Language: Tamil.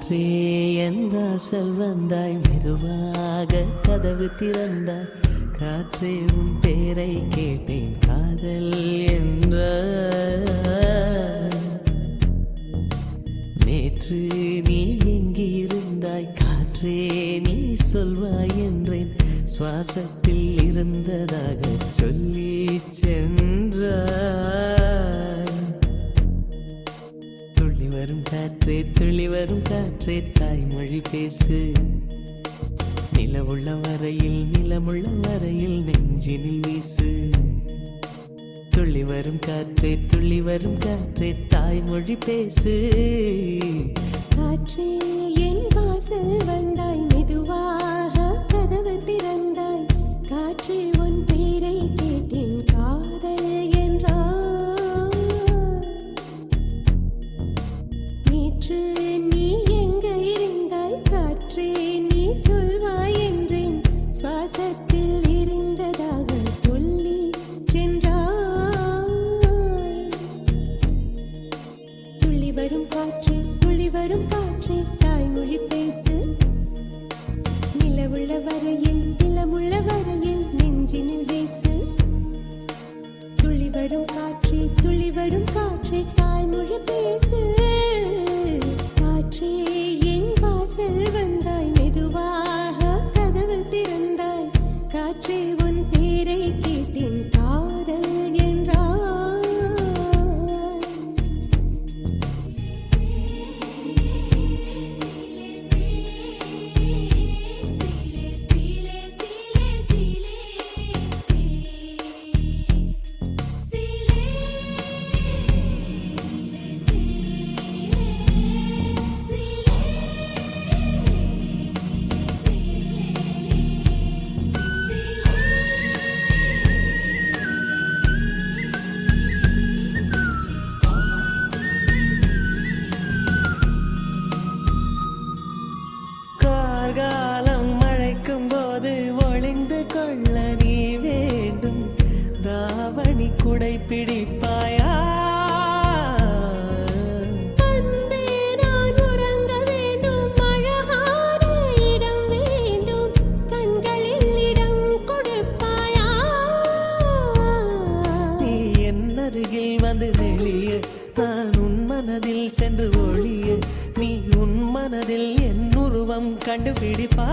காற்றே என் வாசல் வந்தாய், மெதுவாக கதவு திறந்தாய். காற்றே உன் பேரை கேட்டேன், காதல் என்ற. நேற்று நீ எங்கிருந்தாய், காற்றே நீ சொல்வாய் என்றேன். சுவாசத்தில் இருந்ததாக சொல்லி சென்றாய். துள்ளி வரும் காற்றே, துள்ளி வரும் காற்றே, தாய்மொழி பேசு. நிலவுள்ள வரையில், நிலமுள்ள வரையில் நெஞ்சினில் வீசு. துள்ளி வரும் காற்றே, துள்ளி வரும் காற்றே, தாய்மொழி பேசு. காற்றே என் வாசல் வந்தாய், மெதுவாக கதவு திறந்தாய். காற்றே உன் பேரை கேட்டேன், காதல் என்றாய். நேற்று நீ எங்க இருந்தாய், காற்றே நீ சொல்வாய் என்றேன். சுவாசத்தில் இருந்ததாக சொல்லி சென்றாய். துள்ளி வரும் காற்றே, துள்ளி வரும் காற்றே, தாய்மொழி பேசு. நிலவுள்ள வரையில், நிலமுள்ள வரையில் நெஞ்சினில் வீசு. துள்ளி வரும் காற்றே, துள்ளி வரும் காற்றே, தாய்மொழி பேசு. காற்றே என் வாசல் வந்தாய், மெதுவாக கதவு திறந்தாய். காற்றே உன் பேரை கேட்டேன், காதல் என்றாய். கார்காலம் மழைக்கும் போது ஒளிந்து கொள்ள நீ வேண்டும். தாவணி குடை பிடிப்பாயா? அன்பே நான் உறங்க வேண்டும், அழகான இடம் வேண்டும். கண்களில் இடம் கொடுப்பாயா? நீ என் அருகில் வந்து நெளிய, நான் உன் மனதில் சென்று ஒளிய. நீ உன் மனதில் என் உருவம் கண்டுபிடிப்பா.